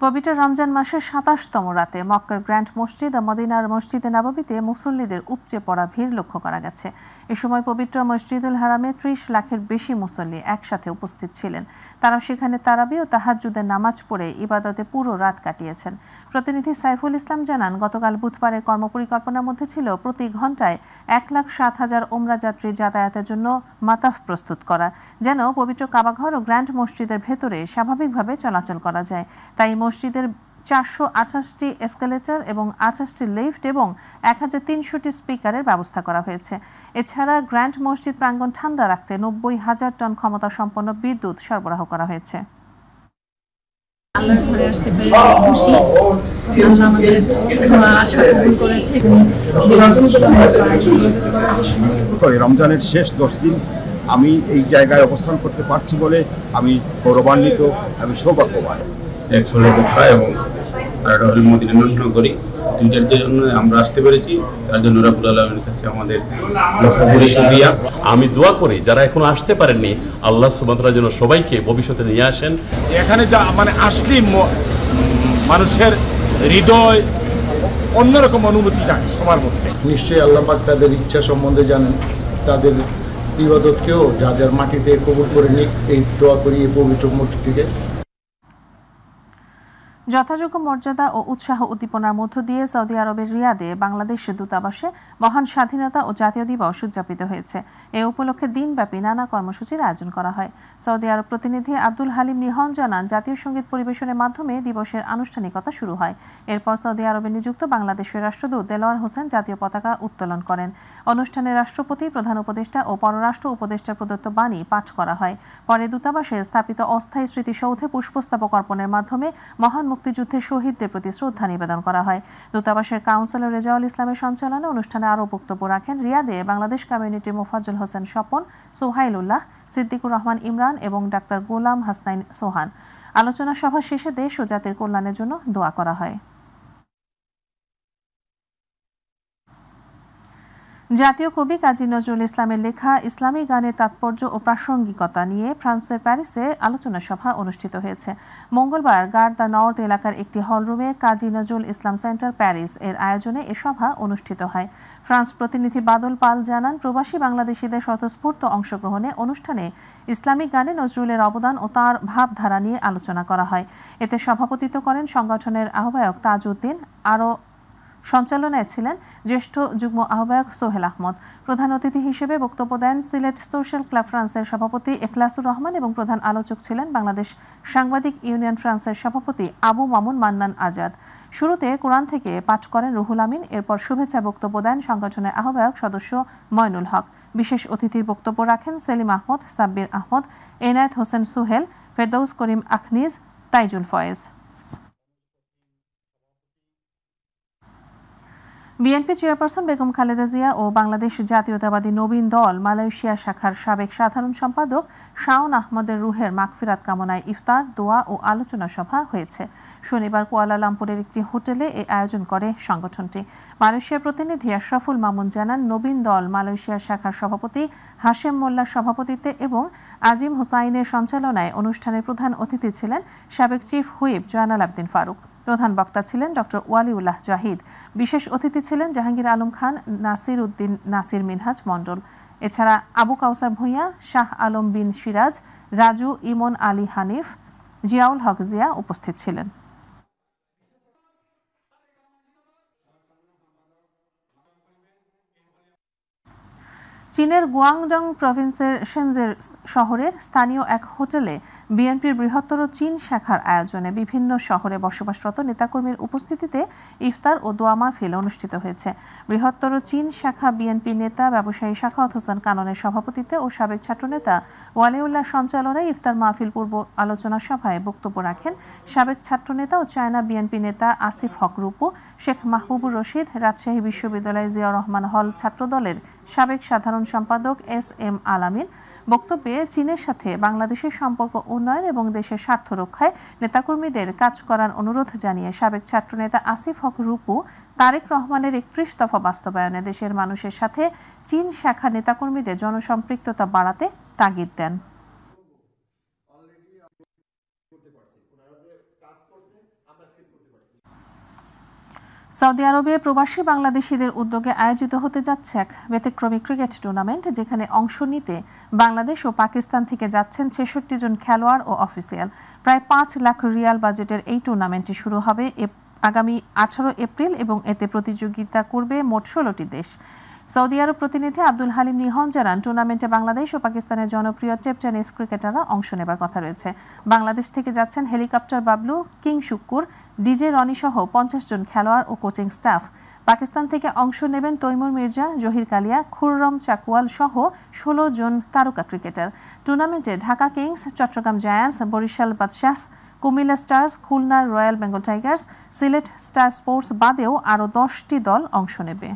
পবিত্র রমজান মাসের ২৭তম রাতে মক্কার গ্র্যান্ড মসজিদ ও মদিনার মসজিদে নববীতে মুসল্লিদের উপচে পড়া ভিড় লক্ষ্য করা গেছে। এ সময় পবিত্র মসজিদুল হারামে ৩০ লাখের বেশি মুসল্লি একসাথে উপস্থিত ছিলেন। তারা সেখানে তারাবি ও তাহাজ্জুদের নামাজ পড়ে ইবাদতে পুরো রাত কাটিয়েছেন। প্রতিনিধি সাইফুল ইসলাম জানান, গতকাল বুধবারের কর্মপরিকল্পনার মধ্যে ছিল প্রতি ঘন্টায় ১,৭০,০০০ ওমরা যাত্রী যাতায়াতের জন্য মাতাফ প্রস্তুত করা, যেন পবিত্র কাবাঘর ও গ্র্যান্ড মসজিদের ভেতরে স্বাভাবিকভাবে চলাচল করা যায়। তাই মসজিদের ৪২৮টি এসকেলেটর এবং ২৮টি লিফট এবং ১৩০০টি স্পিকারের ব্যবস্থা করা হয়েছে। এছাড়া গ্র্যান্ড মসজিদ প্রাঙ্গণ ঠান্ডা রাখতে ৯০,০০০ টন ক্ষমতা সম্পন্ন বিদ্যুৎ সরবরাহ করা হয়েছে। আল্লাহর ঘরে আসতে পেরে খুশি। আল্লাহ আমাদের আশা কবুল করেছে। রমজানের শেষ 10 দিন আমি এই জায়গায় অবস্থান করতে পারছি বলে আমি গৌরবান্বিত, আমি সৌভাগ্যবান। এক হলো মক্কা এবং আরেকটা হলো মদিনা নগরী, দুইটার জন্য আমরা আসতে পেরেছি। তার জন্য রাব্বুল আলামিনের কাছে আমাদের লক্ষ কোটি শুকরিয়া। আমি দোয়া করি যারা এখনো আসতে পারেননি, আল্লাহ সুবহানাহু ওয়া তাআলা যেন সবাইকে ভবিষ্যতে নিয়ে আসেন। এখানে যা আসলে মানুষের হৃদয় অন্যরকম অনুভূতি জানে সবার মধ্যে। নিশ্চয়ই আল্লাহ পাক তাদের ইচ্ছা সম্বন্ধে জানেন, তাদের ইবাদতকেও যা যার মাটিতে কবুল করে নিক, এই দোয়া করি এই পবিত্র মূর্তি থেকে। যথাযোগ্য মর্যাদা ও উৎসাহ উদ্দীপনার মধ্য দিয়ে সৌদি আরবের রিয়াদে বাংলাদেশ দূতাবাসে মহান স্বাধীনতা ও জাতীয় দিবস উদযাপিত হয়েছে। এ উপলক্ষে দিনব্যাপী নানা কর্মসূচির আয়োজন করা হয়। সৌদি আরব প্রতিনিধি আব্দুল হালিম নিহন জানান, জাতীয় সঙ্গীত পরিবেশনের মাধ্যমে দিবসের আনুষ্ঠানিকতা শুরু হয়। এরপর সৌদি আরবে নিযুক্ত বাংলাদেশের রাষ্ট্রদূত দেলোয়ার হোসেন জাতীয় পতাকা উত্তোলন করেন। অনুষ্ঠানে রাষ্ট্রপতি, প্রধান উপদেষ্টা ও পররাষ্ট্র উপদেষ্টার প্রদত্ত বাণী পাঠ করা হয়। পরে দূতাবাসে স্থাপিত অস্থায়ী স্মৃতিসৌধে পুষ্পস্তবক অর্পণের মাধ্যমে মহান মুক্তিযুদ্ধের শহীদদের প্রতি শ্রদ্ধা নিবেদন করা হয়। দূতাবাসের কাউন্সিলর রেজাউল ইসলামের সঞ্চালনে অনুষ্ঠানে আরও বক্তব্য রাখেন রিয়াদে বাংলাদেশ কমিউনিটির মোফাজ্জল হোসেন স্বপন, সোহাইল উল্লাহ, সিদ্দিকুর রহমান ইমরান এবং ডাক্তার গোলাম হাসনাইন সোহান। আলোচনা সভা শেষে দেশ ও জাতির কল্যাণের জন্য দোয়া করা হয়। জাতীয় কবি কাজী নজরুল ইসলামের লেখা ইসলামী গানের তাৎপর্য ও প্রাসঙ্গিকতা নিয়ে ফ্রান্সের প্যারিসে আলোচনা সভা অনুষ্ঠিত হয়েছে। মঙ্গলবার গার দ্য নর্থ এলাকার একটি হলরুমে কাজী নজরুল ইসলাম সেন্টার প্যারিস এর আয়োজনে এ সভা অনুষ্ঠিত হয়। ফ্রান্স প্রতিনিধি বাদল পাল জানান, প্রবাসী বাংলাদেশিদের স্বতঃস্ফূর্ত অংশগ্রহণে অনুষ্ঠানে ইসলামিক গানে নজরুলের অবদান ও তাঁর ভাবধারা নিয়ে আলোচনা করা হয়। এতে সভাপতিত্ব করেন সংগঠনের আহ্বায়ক তাজউদ্দিন। আরও সঞ্চালনায় ছিলেন জ্যেষ্ঠ যুগ্ম আহ্বায়ক সোহেল আহমদ। প্রধান অতিথি হিসেবে বক্তব্য দেন সিলেট সোশ্যাল ক্লাব ফ্রান্সের সভাপতি এখলাসুর রহমান এবং প্রধান আলোচক ছিলেন বাংলাদেশ সাংবাদিক ইউনিয়ন ফ্রান্সের সভাপতি আবু মামুন মান্নান আজাদ। শুরুতে কোরআন থেকে পাঠ করেন রুহুল আমিন। এরপর শুভেচ্ছা বক্তব্য দেন সংগঠনের আহ্বায়ক সদস্য ময়নুল হক। বিশেষ অতিথির বক্তব্য রাখেন সেলিম আহমদ, সাব্বির আহমদ, এনায়েত হোসেন সুহেল, ফেরদৌস করিম আখনিজ, তাইজুল ফয়েজ। বিএনপি চেয়ারপারসন বেগম খালেদা জিয়া ও বাংলাদেশ জাতীয়তাবাদী নবীন দল মালয়েশিয়া শাখার সাবেক সাধারণ সম্পাদক শাওন আহমদের রুহের মাগফিরাত কামনায় ইফতার, দোয়া ও আলোচনা সভা হয়েছে। শনিবার কুয়ালালামপুরের একটি হোটেলে এই আয়োজন করে সংগঠনটি। মালয়েশিয়ার প্রতিনিধি আশরাফুল মামুন জানান, নবীন দল মালয়েশিয়া শাখার সভাপতি হাশেম মোল্লার সভাপতিত্বে এবং আজিম হোসাইনের সঞ্চালনায় অনুষ্ঠানের প্রধান অতিথি ছিলেন সাবেক চিফ হুইপ জয়নাল আবদিন ফারুক। প্রধান বক্তা ছিলেন ডক্টর ওয়ালিউল্লাহ জাহিদ। বিশেষ অতিথি ছিলেন জাহাঙ্গীর আলম খান, নাসির উদ্দিন নাসির মিনহাজ মণ্ডল। এছাড়া আবু কাউসার ভূঁইয়া, শাহ আলম বিন সিরাজ, রাজু, ইমন আলী হানিফ, জিয়াউল হক জিয়া উপস্থিত ছিলেন। চীনের গুয়াংডং প্রভিন্সের শেনজেন শহরের স্থানীয় এক হোটেলে বিএনপির বৃহত্তর চীন শাখার আয়োজনে বিভিন্ন শহরে বসবাসরত নেতাকর্মীর উপস্থিতিতে ইফতার ও দোয়া মাহফিল অনুষ্ঠিত হয়েছে। বৃহত্তর চীন শাখা বিএনপি নেতা ব্যবসায়ী শাখাওয়াত হোসেন কাননের সভাপতিত্বে ও সাবেক ছাত্রনেতা ওয়ালিউল্লাহ সঞ্চালনায় ইফতার মাহফিল পূর্ব আলোচনা সভায় বক্তব্য রাখেন সাবেক ছাত্রনেতা ও চায়না বিএনপি নেতা আসিফ হক রূপু, শেখ মাহবুবুর রশিদ, রাজশাহী বিশ্ববিদ্যালয় জিয়াউর রহমান হল ছাত্রদলের সাবেক সাধারণ সম্পাদক এস এম আলামিন। বক্তব্যে চীনের সাথে বাংলাদেশের সম্পর্ক উন্নয়ন এবং দেশের স্বার্থ রক্ষায় নেতাকর্মীদের কাজ করার অনুরোধ জানিয়ে সাবেক ছাত্রনেতা আসিফ হক রূপু তারেক রহমানের ৩১ দফা বাস্তবায়নে দেশের মানুষের সাথে চীন শাখা নেতাকর্মীদের জনসম্পৃক্ততা বাড়াতে তাগিদ দেন। সৌদি আরবে প্রবাসী বাংলাদেশিদের উদ্যোগে আয়োজিত হতে যাচ্ছে এক ব্যতিক্রমী ক্রিকেট টুর্নামেন্ট, যেখানে অংশ নিতে বাংলাদেশ ও পাকিস্তান থেকে যাচ্ছেন 66 জন খেলোয়াড় ও অফিসিয়াল। প্রায় 5 লাখ রিয়াল বাজেটের এই টুর্নামেন্টটি শুরু হবে আগামী 18 এপ্রিল এবং এতে প্রতিযোগিতা করবে মোট 16টি দেশ। সৌদি আরব প্রতিনিধি আব্দুল হালিম নিহন জানান, টুর্নামেন্টে বাংলাদেশ ও পাকিস্তানের জনপ্রিয় টেপ টেনিস ক্রিকেটাররা অংশ নেবার কথা রয়েছে। বাংলাদেশ থেকে যাচ্ছেন helicopter Bablu, king Shukkur, DJ Rony সহ 50 জন খেলোয়াড় ও কোচিং স্টাফ। পাকিস্তান থেকে অংশ নেবেন তৈমুর মির্জা, জহির কালিয়া, খুররম চাকওয়াল সহ 16 জন তারকা ক্রিকেটার। টুর্নামেন্টে Dhaka kings, Chattogram giants, Barishal Badshahs, Comilla stars, Khulna royal Bengal tigers, Sylhet star sports বাদেও আরও 10টি দল অংশ নেবে।